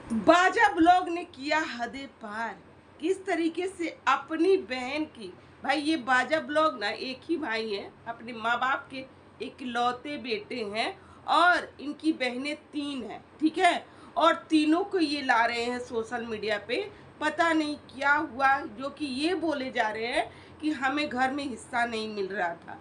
बाजा ब्लॉग ने किया हदे पार। किस तरीके से अपनी बहन की, भाई ये बाजा ब्लॉग ना एक ही भाई है, अपने माँ बाप के इकलौते बेटे हैं और इनकी बहनें 3 हैं, ठीक है। और तीनों को ये ला रहे हैं सोशल मीडिया पे। पता नहीं क्या हुआ, जो कि ये बोले जा रहे हैं कि हमें घर में हिस्सा नहीं मिल रहा था।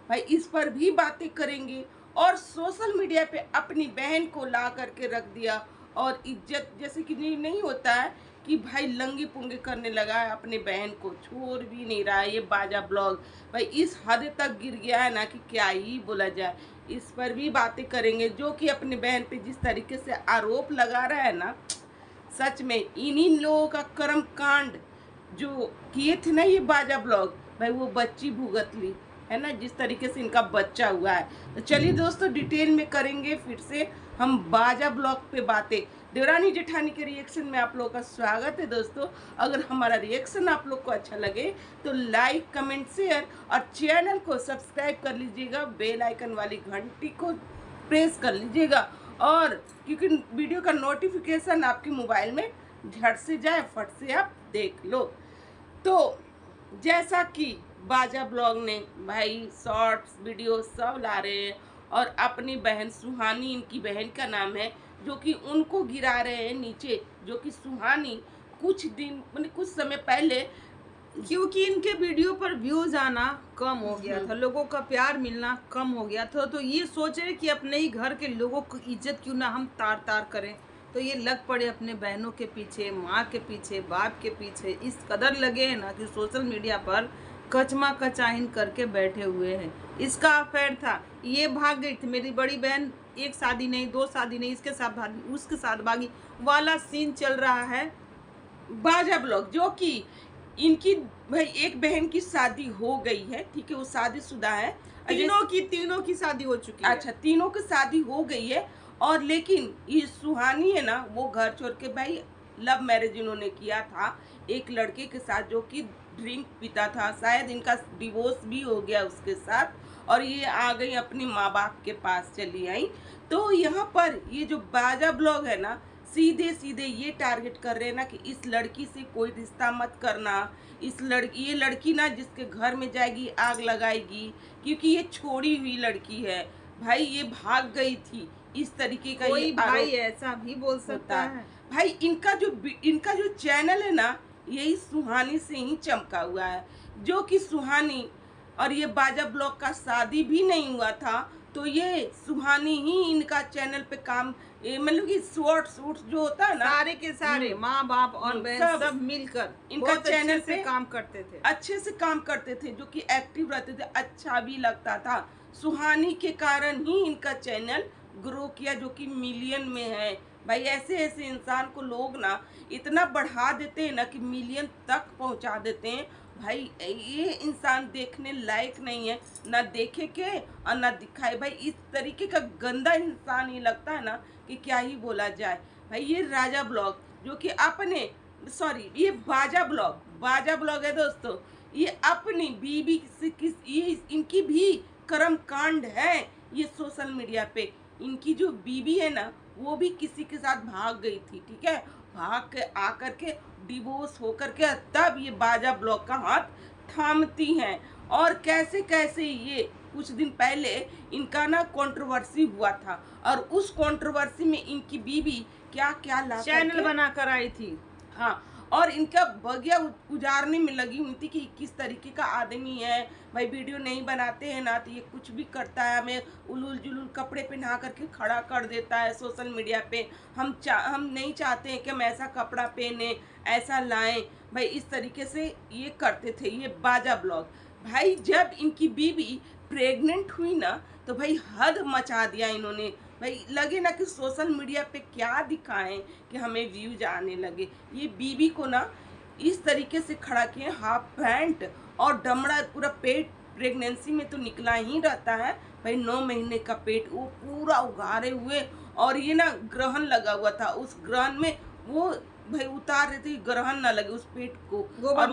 भाई इस पर भी बातें करेंगे। और सोशल मीडिया पे अपनी बहन को ला करके रख दिया और इज्जत जैसे कि नहीं होता है कि भाई लंगी पुंगी करने लगा है, अपने बहन को छोड़ भी नहीं रहा है। ये बाजा ब्लॉग भाई इस हद तक गिर गया है ना कि क्या ही बोला जाए। इस पर भी बातें करेंगे, जो कि अपनी बहन पे जिस तरीके से आरोप लगा रहा है ना, सच में इन्हीं लोगों का कर्म कांड जो किए थे ना ये बाजा ब्लॉग, भाई वो बच्ची भुगत ली है ना, जिस तरीके से इनका बच्चा हुआ है। तो चलिए दोस्तों डिटेल में करेंगे फिर से हम बाजा ब्लॉग पे बातें। देवरानी जेठानी के रिएक्शन में आप लोगों का स्वागत है दोस्तों। अगर हमारा रिएक्शन आप लोग को अच्छा लगे तो लाइक कमेंट शेयर और चैनल को सब्सक्राइब कर लीजिएगा, बेल आइकन वाली घंटी को प्रेस कर लीजिएगा। और क्योंकि वीडियो का नोटिफिकेशन आपके मोबाइल में झट से जाए, फट से आप देख लो। तो जैसा कि बाजा ब्लॉग ने भाई शॉर्ट्स वीडियो सब ला रहे हैं और अपनी बहन सुहानी, इनकी बहन का नाम है, जो कि उनको गिरा रहे हैं नीचे। जो कि सुहानी कुछ दिन कुछ समय पहले, क्योंकि इनके वीडियो पर व्यूज आना कम हो गया था, लोगों का प्यार मिलना कम हो गया था, तो ये सोचे कि अपने ही घर के लोगों को इज्जत क्यों ना हम तार तार करें। तो ये लग पड़े अपने बहनों के पीछे, माँ के पीछे, बाप के पीछे। इस कदर लगे हैं ना कि सोशल मीडिया पर कचमा कचाइन करके बैठे हुए हैं। इसका अफेयर था, ये भाग गई थी मेरी बड़ी बहन, एक शादी नहीं, 2 शादी नहीं, इसके साथ भागी, उसके साथ भागी वाला सीन चल रहा है बाजा ब्लॉग। जो कि इनकी भाई एक बहन की शादी हो गई है, ठीक है, वो शादीशुदा है। तीनों की शादी हो चुकी है। अच्छा, तीनों की शादी हो गई है। और लेकिन ये सुहानी है ना, वो घर छोड़ के, भाई लव मैरिज इन्होंने किया था एक लड़के के साथ जो कि ड्रिंक पीता था। शायद इनका डिवोर्स भी हो गया उसके साथ और ये आ गई अपनी माँ बाप के पास चली आई। तो यहाँ पर ये जो बाजा ब्लॉग है ना, सीधे सीधे ये टारगेट कर रहे हैं ना कि इस लड़की से कोई रिश्ता मत करना। ये लड़की ना जिसके घर में जाएगी आग लगाएगी, क्योंकि ये छोड़ी हुई लड़की है। भाई ये भाग गई थी, इस तरीके का कोई ये भाई ऐसा भी बोल सकता है। भाई इनका जो चैनल है ना, यही सुहानी से ही चमका हुआ है। जो कि सुहानी और ये बाजा ब्लॉग का शादी भी नहीं हुआ था, तो ये सुहानी ही इनका चैनल पे काम, मतलब कि शॉर्ट्स जो होता है ना, सारे के सारे माँ बाप और बहन सब मिलकर इनका चैनल से काम करते थे, अच्छे से काम करते थे, जो कि एक्टिव रहते थे, अच्छा भी लगता था। सुहानी के कारण ही इनका चैनल ग्रो किया, जो कि मिलियन में है। भाई ऐसे ऐसे इंसान को लोग ना इतना बढ़ा देते हैं ना कि मिलियन तक पहुंचा देते हैं। भाई ये इंसान देखने लायक नहीं है, ना देखे के और ना दिखाए। भाई इस तरीके का गंदा इंसान ही लगता है ना कि क्या ही बोला जाए। भाई ये राजा ब्लॉग जो कि अपने ये बाजा ब्लॉग है दोस्तों। ये अपनी बीबी से ये इनकी भी कर्म कांड है। ये सोशल मीडिया पे इनकी जो बीबी है ना, वो भी किसी के साथ भाग गई थी, ठीक है। भाग के आकर के डिवोर्स होकर के तब ये बाजा ब्लॉग का हाथ थामती हैं। और कैसे कैसे ये कुछ दिन पहले इनका ना कंट्रोवर्सी हुआ था और उस कंट्रोवर्सी में इनकी बीबी क्या क्या ला चैनल बनाकर आई थी। हाँ, और इनका बगिया उजारने में लगी हुई थी कि किस तरीके का आदमी है। भाई वीडियो नहीं बनाते हैं ना तो ये कुछ भी करता है, हमें उलूल जुलूल कपड़े पहना करके खड़ा कर देता है सोशल मीडिया पे। हम नहीं चाहते हैं कि हम ऐसा कपड़ा पहने, ऐसा लाएं। भाई इस तरीके से ये करते थे ये बाजा ब्लॉग। भाई जब इनकी बीवी प्रेग्नेंट हुई ना, तो भाई हद मचा दिया इन्होंने। भाई लगे ना कि सोशल मीडिया पे क्या दिखाएं कि हमें व्यूज आने लगे। ये बीबी को ना इस तरीके से खड़ा किए, हाफ पैंट और डमड़ा, पूरा पेट प्रेगनेंसी में तो निकला ही रहता है। भाई 9 महीने का पेट वो पूरा उगारे हुए, और ये ना ग्रहण लगा हुआ था, उस ग्रहण में वो भाई उतार रहे थे, ग्रहण ना लगे उस पेट को, गोबर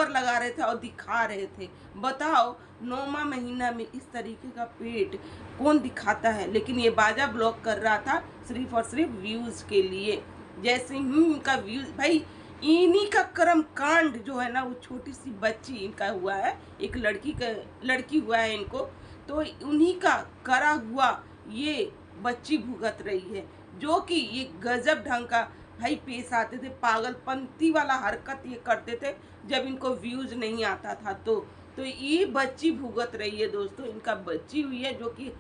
लगा रहे थे और दिखा रहे थे। बताओ 9वां महीना में इस तरीके का पेट कौन दिखाता है। लेकिन ये बाजा ब्लॉग कर रहा था सिर्फ और सिर्फ व्यूज के लिए। जैसे ही इनका व्यूज भाई, इन्हीं का कर्म कांड जो है ना, वो छोटी सी बच्ची इनका हुआ है, एक लड़की हुआ है इनको, तो उन्हीं का करा हुआ ये बच्ची भुगत रही है, जो कि ये गजब ढंग का भाई पेश आते थे, पागलपंती वाला हरकत ये करते थे जब इनको व्यूज नहीं आता था। तो ये बच्ची भुगत रही है दोस्तों, इनका बच्ची हुई है, जो कि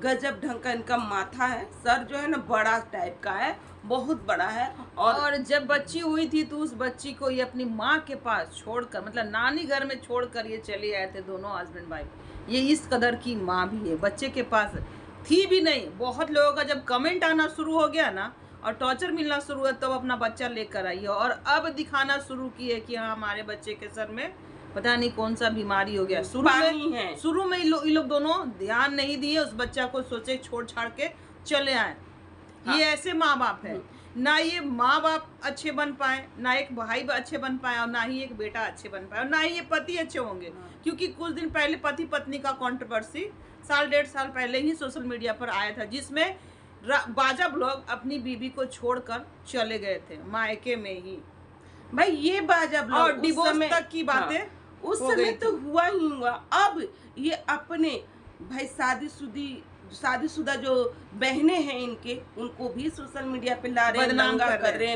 गजब ढंग का इनका माथा है, सर जो है ना बड़ा टाइप का है, बहुत बड़ा है। और जब बच्ची हुई थी तो उस बच्ची को ये अपनी माँ के पास छोड़कर, मतलब नानी घर में छोड़कर ये चले आए थे दोनों हस्बैंड वाइफ। ये इस कदर की माँ भी है, बच्चे के पास थी भी नहीं। बहुत लोगों का जब कमेंट आना शुरू हो गया ना और टॉर्चर मिलना शुरू हुआ, तब तो अपना बच्चा लेकर आई है और अब दिखाना शुरू की है कि हाँ हमारे बच्चे के सर में पता नहीं कौन सा बीमारी हो गया। शुरू में ये लोग दोनों ध्यान नहीं दिए उस बच्चा को, सोचे छोड़ छाड़ के चले आए। हाँ। ये ऐसे माँ बाप है, ना ये माँ बाप अच्छे बन पाए, ना एक भाई अच्छे बन पाए, और ना ही एक बेटा अच्छे बन पाए, और ना ही ये पति अच्छे होंगे। क्योंकि कुछ दिन पहले पति पत्नी का कंट्रोवर्सी 1.5 साल पहले ही सोशल मीडिया पर आया था, जिसमें बाजा ब्लॉग अपनी बीबी को छोड़कर चले गए थे मायके में ही। भाई ये बाजा ब्लॉग और डिवोर्स तक की बातें उस समय तो हुआ ही हुआ। अब ये अपने भाई शादीशुदा जो बहनें हैं इनके, उनको भी सोशल मीडिया पे ला रहे हैं,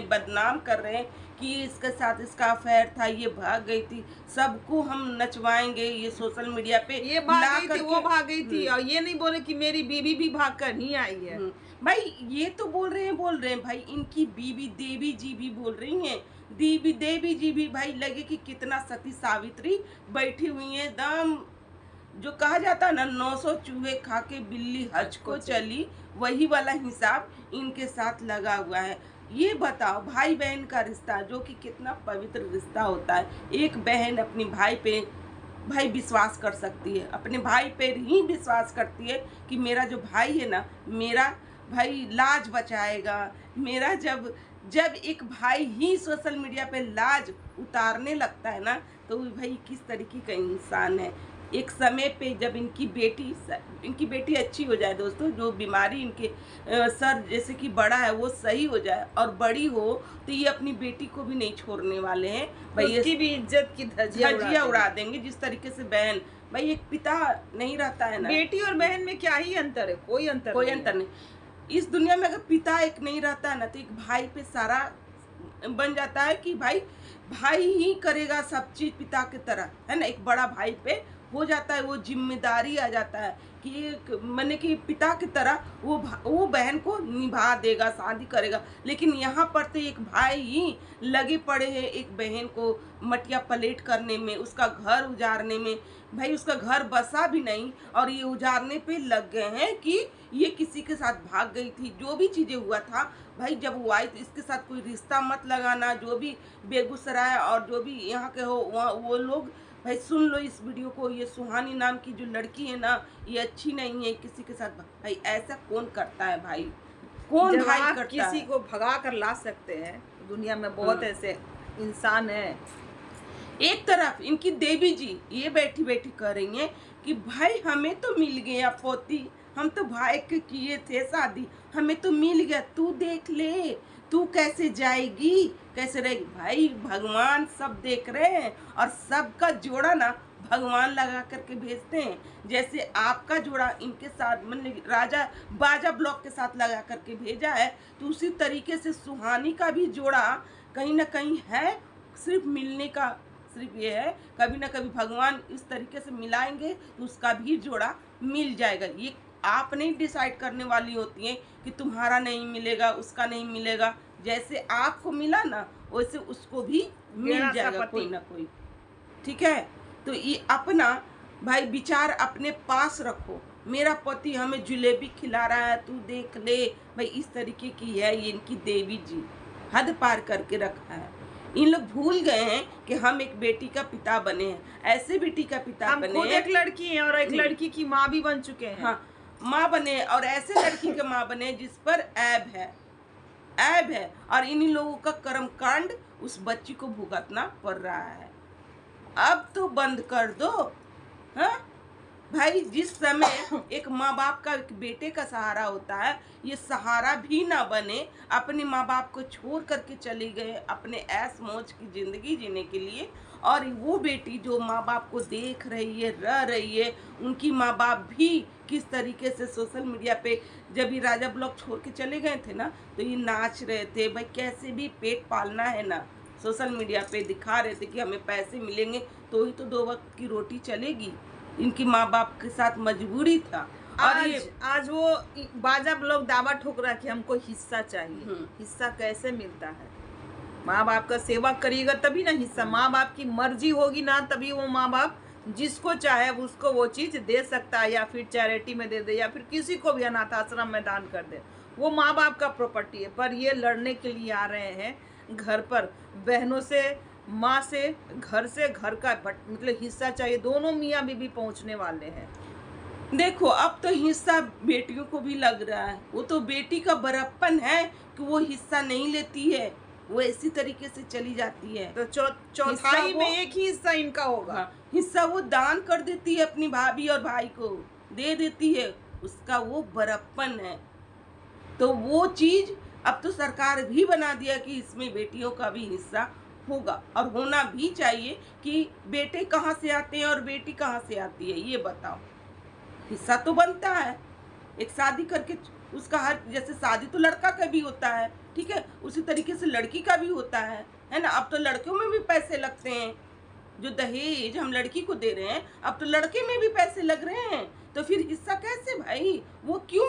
बदनाम कर रहे हैं कि इसके साथ इसका अफेयर था, ये भाग गई थी, सबको हम नचवाएंगे ये सोशल मीडिया पे। ये भाग गई थी, वो भाग गई थी, और ये नहीं बोले कि मेरी बीबी भी भाग कर नहीं आई है। भाई ये तो बोल रहे हैं भाई, इनकी बीबी देवी जी भी बोल रही हैं, देवी जी भी भाई लगे कि कितना सती सावित्री बैठी हुई है, दम जो कहा जाता है ना 900 चूहे खा के बिल्ली हज को चली, वही वाला हिसाब इनके साथ लगा हुआ है। ये बताओ भाई बहन का रिश्ता जो कि कितना पवित्र रिश्ता होता है, एक बहन अपनी भाई पे भाई विश्वास कर सकती है, अपने भाई पे ही विश्वास करती है कि मेरा जो भाई है ना, मेरा भाई लाज बचाएगा मेरा। जब एक भाई ही सोशल मीडिया पे लाज उतारने लगता है ना, तो भाई किस तरीके का इंसान है। एक समय पे जब इनकी बेटी अच्छी हो जाए दोस्तों, जो बीमारी इनके सर जैसे कि बड़ा है वो सही हो जाए और बड़ी हो, तो ये अपनी बेटी को भी नहीं छोड़ने वाले हैं भाई, उसकी भी इज्जत की धज्जियां उड़ा देंगे। जिस तरीके से बहन भाई, एक पिता नहीं रहता है ना, बेटी और बहन में क्या ही अंतर है, कोई अंतर नहीं। इस दुनिया में अगर पिता एक नहीं रहता है ना, तो एक भाई पे सारा बन जाता है कि भाई ही करेगा सब चीज पिता की तरह, है ना। एक बड़ा भाई पे हो जाता है, वो जिम्मेदारी आ जाता है कि मैंने कि पिता की तरह वो बहन को निभा देगा, शादी करेगा। लेकिन यहाँ पर तो एक भाई ही लगे पड़े हैं एक बहन को मटिया पलेट करने में, उसका घर उजाड़ने में। भाई उसका घर बसा भी नहीं और ये उजाड़ने पे लग गए हैं कि ये किसी के साथ भाग गई थी। जो भी चीज़ें हुआ था भाई, जब वो आई तो इसके साथ कोई रिश्ता मत लगाना। जो भी बेगूसराय और जो भी यहाँ के हो वो लोग भाई सुन लो इस वीडियो को। ये सुहानी नाम की जो लड़की है ना, ये अच्छी नहीं है किसी के साथ। भाई ऐसा कौन करता है भाई, कौन भाई करता किसी है? को भगा कर ला सकते हैं, दुनिया में बहुत ऐसे इंसान है। एक तरफ इनकी देवी जी ये बैठी कह रही हैं कि भाई हमें तो मिल गया पोती, हम तो भाई के किए थे शादी, हमें तो मिल गया, तू देख ले तू कैसे जाएगी, कैसे रहेगी। भाई भगवान सब देख रहे हैं और सबका जोड़ा ना भगवान लगा करके भेजते हैं। जैसे आपका जोड़ा इनके साथ मतलब राजा बाजा ब्लॉग के साथ लगा करके भेजा है, तो उसी तरीके से सुहानी का भी जोड़ा कहीं ना कहीं है। सिर्फ मिलने का सिर्फ ये है, कभी ना कभी भगवान इस तरीके से मिलाएंगे तो उसका भी जोड़ा मिल जाएगा। ये आप नहीं डिसाइड करने वाली होती हैं कि तुम्हारा नहीं मिलेगा, उसका नहीं मिलेगा। जैसे आपको मिला ना, वैसे उसको भी मिल जाएगा कोई ना कोई। ठीक है, तो ये अपना भाई विचार अपने पास रखो। मेरा पति हमें जलेबी खिला रहा है, तू देख ले। भाई इस तरीके की है ये इनकी देवी जी, हद पार करके रखा है। इन लोग भूल गए हैं कि हम एक बेटी का पिता बने हैं, ऐसे बेटी का पिता बने हैं। एक लड़की हैं और एक लड़की की माँ भी बन चुके हैं। हाँ, माँ बने और ऐसे लड़की के माँ बने जिस पर ऐब है और इन्हीं लोगों का कर्म कांड उस बच्ची को भुगतना पड़ रहा है। अब तो बंद कर दो। हाँ, भाई जिस समय एक माँ बाप का एक बेटे का सहारा होता है, ये सहारा भी ना बने, अपने माँ बाप को छोड़ करके चले गए अपने ऐश मौज की ज़िंदगी जीने के लिए, और वो बेटी जो माँ बाप को देख रही है, रह रही है, उनकी माँ बाप भी किस तरीके से सोशल मीडिया पे, जब ये राजा ब्लॉग छोड़ के चले गए थे ना, तो ये नाच रहे थे, भाई कैसे भी पेट पालना है ना, सोशल मीडिया पे दिखा रहे थे कि हमें पैसे मिलेंगे तो ही तो 2 वक्त की रोटी चलेगी। इनकी माँ बाप के साथ मजबूरी था। और आज वो बाजा ब्लॉग दावा ठोक रहा है कि हमको हिस्सा चाहिए। हिस्सा कैसे मिलता है? माँ बाप का सेवा करिएगा तभी ना हिस्सा। माँ बाप की मर्जी होगी ना, तभी वो माँ बाप जिसको चाहे उसको वो चीज दे सकता है, या फिर चैरिटी में दे दे, या फिर किसी को भी अनाथ आश्रम में दान कर दे। वो माँ बाप का प्रॉपर्टी है। पर ये लड़ने के लिए आ रहे हैं घर पर, बहनों से, माँ से, घर का मतलब हिस्सा चाहिए। दोनों मियाँ बीबी पहुँचने वाले हैं। देखो अब तो हिस्सा बेटियों को भी लग रहा है। वो तो बेटी का बड़प्पन है कि वो हिस्सा नहीं लेती है, वो इसी तरीके से चली जाती है। तो चौथाई में एक ही हिस्सा इनका होगा। हाँ, हिस्सा वो दान कर देती है, अपनी भाभी और भाई को दे देती है, उसका वो बड़प्पन है। तो वो चीज अब तो सरकार भी बना दिया कि इसमें बेटियों का भी हिस्सा होगा, और होना भी चाहिए कि बेटे कहाँ से आते हैं और बेटी कहाँ से आती है, ये बताओ। हिस्सा तो बनता है एक शादी करके उसका, हर जैसे शादी तो लड़का का भी होता है, ठीक है, उसी तरीके से लड़की का भी होता है ना। अब तो लड़कियों में भी पैसे लगते हैं, जो दहेज हम लड़की को दे रहे हैं अब तो लड़के में भी पैसे लग रहे हैं। तो फिर हिस्सा कैसे भाई? वो क्यों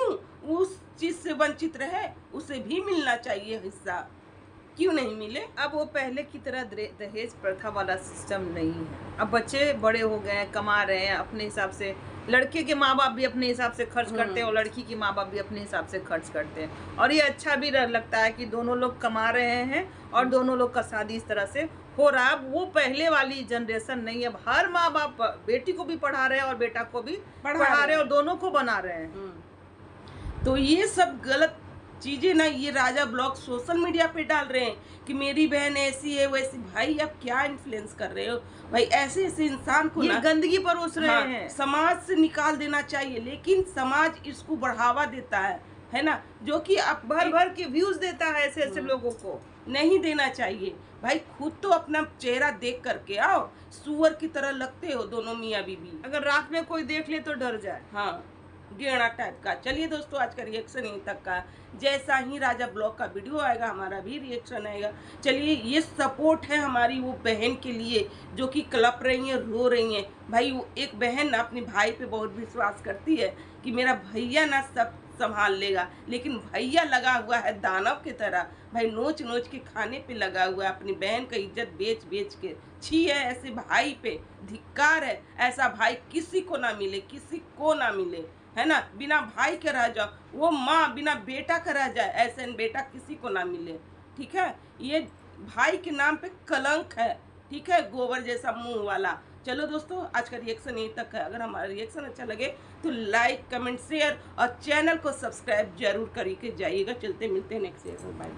उस चीज से वंचित रहे? उसे भी मिलना चाहिए हिस्सा, क्यों नहीं मिले? अब वो पहले की तरह दहेज प्रथा वाला सिस्टम नहीं है। अब बच्चे बड़े हो गए हैं, कमा रहे हैं अपने हिसाब से। लड़के के माँ बाप भी अपने हिसाब से खर्च करते हैं और लड़की की माँ बाप भी अपने हिसाब से खर्च करते हैं। और ये अच्छा भी लगता है कि दोनों लोग कमा रहे हैं और दोनों लोग का शादी इस तरह से हो रहा है। अब वो पहले वाली जनरेशन नहीं है। अब हर माँ बाप बेटी को भी पढ़ा रहे हैं और बेटा को भी पढ़ा रहे हैं और दोनों को बना रहे हैं। तो ये सब गलत चीजें ना ये राजा ब्लॉग सोशल मीडिया पे डाल रहे हैं कि मेरी बहन ऐसी है वैसी। भाई आप क्या इन्फ्लुएंस कर रहे हो भाई? ऐसे ऐसे इंसान को ना गंदगी परोस रहे हैं। समाज से निकाल देना चाहिए, लेकिन समाज इसको बढ़ावा देता है ना, जो कि आप भर भर के व्यूज देता है। ऐसे ऐसे लोगों को नहीं देना चाहिए भाई। खुद तो अपना चेहरा देख करके आओ, सुअर की तरह लगते हो दोनों मियाँ बीबी। अगर रात में कोई देख ले तो डर जाए। हाँ, गेड़ा टाइप का। चलिए दोस्तों, आज का रिएक्शन यहीं तक का। जैसा ही राजा ब्लॉग का वीडियो आएगा हमारा भी रिएक्शन आएगा। चलिए, ये सपोर्ट है हमारी वो बहन के लिए जो कि कलप रही हैं, रो रही हैं। भाई वो एक बहन ना अपने भाई पे बहुत विश्वास करती है कि मेरा भैया ना सब संभाल लेगा, लेकिन भैया लगा हुआ है दानव की तरह। भाई नोच नोच के खाने पे लगा हुआ है, अपनी बहन का इज्जत बेच बेच के। छी है ऐसे भाई पे, धिक्कार है। ऐसा भाई किसी को ना मिले, किसी को ना मिले, है ना। बिना भाई के रह जाओ, वो माँ बिना बेटा का रह जाए, ऐसे बेटा किसी को ना मिले, ठीक है। ये भाई के नाम पे कलंक है, ठीक है, गोबर जैसा मुंह वाला। चलो दोस्तों, आज का रिएक्शन यहीं तक है। अगर हमारा रिएक्शन अच्छा लगे तो लाइक, कमेंट, शेयर और चैनल को सब्सक्राइब जरूर करके जाइएगा। चलते मिलते हैं नेक्स्ट रिएक्शन। Bye bye.